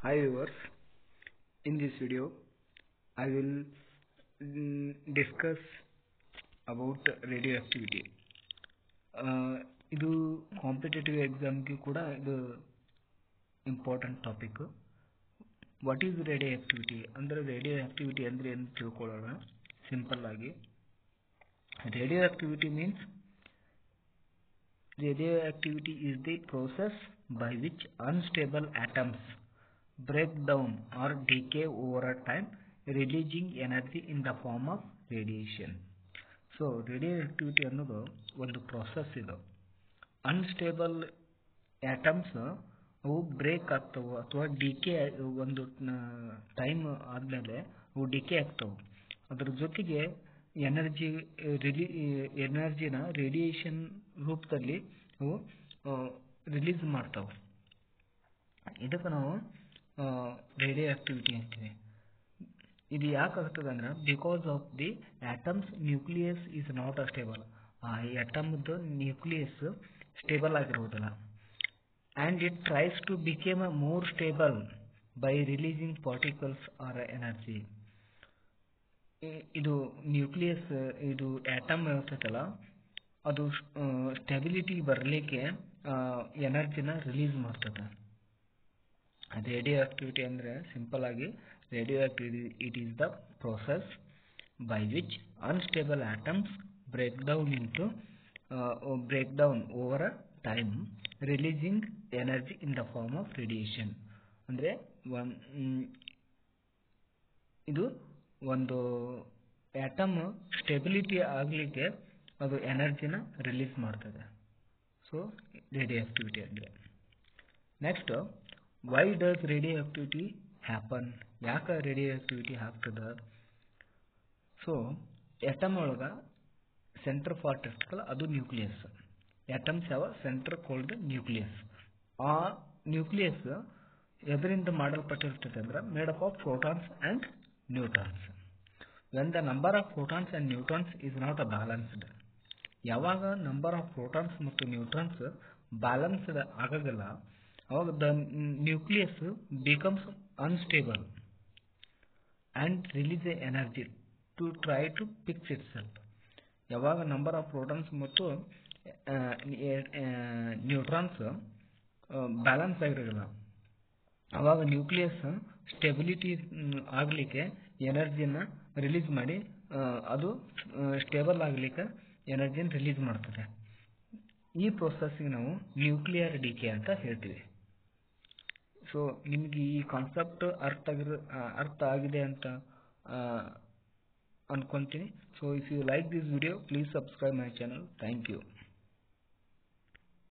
Hi viewers, in this video I will discuss about radioactivity. ಇದು competitive ಎಕ್ಸಾಮ್ಗೆ ಕೂಡ ಇದು important topic. What is radio activity ಅಂದರೆ ಏನು ತಿಳ್ಕೊಳ್ಳೋಣ ಸಿಂಪಲ್ ಆಗಿ. Radio activity means radioactivity is the process by which unstable atoms break down or decay over a time, releasing energy in the form of radiation. So radioactivity ಅನ್ನೋದು ಒಂದು process ಇದು. Unstable atoms ಅವು break ಆಗ್ತವೆ ಅಥವಾ DK ಒಂದು time ಆದಮೇಲೆ ಅವು DK ಆಗ್ತವೆ. ಅದ್ರ ಜೊತೆಗೆ ಎನರ್ಜಿನ ರೇಡಿಯೇಷನ್ ರೂಪದಲ್ಲಿ ಅವು ರಿಲೀಸ್ ಮಾಡ್ತಾವೆ. ಇದಕ್ಕೆ ನಾವು ರೇಡಿಯೋ ಆಕ್ಟಿವಿಟಿ ಅಂತೀವಿ. ಇದು ಯಾಕೆ ಆಗ್ತದೆ ಅಂದ್ರೆ because of the atoms nucleus is not stable. ಆ ಆಟಮ್ದು ನ್ಯೂಕ್ಲಿಯಸ್ ಸ್ಟೇಬಲ್ ಆಗಿರುವುದಿಲ್ಲ. And it tries to became more stable by releasing particles or energy. ಇದು ನ್ಯೂಕ್ಲಿಯಸ್ ಇದು ಆಟಮ್ ಇರ್ತೈತಲ್ಲ ಅದು ಸ್ಟೆಬಿಲಿಟಿ ಬರಲಿಕ್ಕೆ ಎನರ್ಜಿನ ರಿಲೀಸ್ ಮಾಡ್ತದೆ. ರೇಡಿಯೋ ಆಕ್ಟಿವಿಟಿ ಅಂದರೆ ಸಿಂಪಲ್ ಆಗಿ radioactivity it is the process by which unstable atoms break down over a time releasing energy in the form of radiation. ಅಂದರೆ ಇದು ಒಂದು ಆಟಮ್ ಸ್ಟೆಬಿಲಿಟಿ ಆಗಲಿಕ್ಕೆ ಅದು ಎನರ್ಜಿನ ರಿಲೀಸ್ ಮಾಡ್ತದೆ. ಸೊ ರೇಡಿಯೋ ಆಕ್ಟಿವಿಟಿ ಅಂದರೆ. Next, why does radio activity happen? ಯಾಕೆ radio activity ಆಗ್ತದೆ? So atom ಒಳಗೆ ಸೆಂಟರ್ ಪಾರ್ಟ್ ಇರ್ತಲ್ಲ ಅದು ನ್ಯೂಕ್ಲಿಯಸ್. ಆಟಮ್ಸ್ ಯಾವ ಸೆಂಟರ್ ಕೋಲ್ಡ್ ನ್ಯೂಕ್ಲಿಯಸ್. ಆ ನ್ಯೂಕ್ಲಿಯಸ್ ಎದರಿಂದ ಮಾಡಲ್ಪಟ್ಟಿರ್ತದೆ ಅಂದ್ರೆ made up of protons and neutrons. when the number of protons and neutrons is not balanced, ಯಾವಾಗ number of protons ಮತ್ತು neutrons balanced ಆಗೋದಿಲ್ಲ ಅವಾಗ the nucleus becomes unstable and release a energy to try to fix itself. ಯಾವಾಗ number of protons ಮತ್ತು neutrons balance ಆಗಿರೋದಿಲ್ಲ ಅವಾಗ nucleus stability ಆಗಲಿಕ್ಕೆ ಎನರ್ಜಿನ release ಮಾಡಿ ಅದು ಸ್ಟೇಬಲ್ ಆಗಲಿಕ್ಕೆ ಎನರ್ಜಿನ ರಿಲೀಸ್ ಮಾಡ್ತದೆ. ಈ ಪ್ರೊಸೆಸ್ಸಿಗೆ ನಾವು ನ್ಯೂಕ್ಲಿಯರ್ ಡಿಕೆ ಅಂತ ಹೇಳ್ತೀವಿ. ಸೊ ನಿಮಗೆ ಈ ಕಾನ್ಸೆಪ್ಟ್ ಅರ್ಥ ಆಗಿದೆ ಅಂತ ಅನ್ಕೊಂತೀನಿ. So if you like this video please subscribe my channel. Thank you.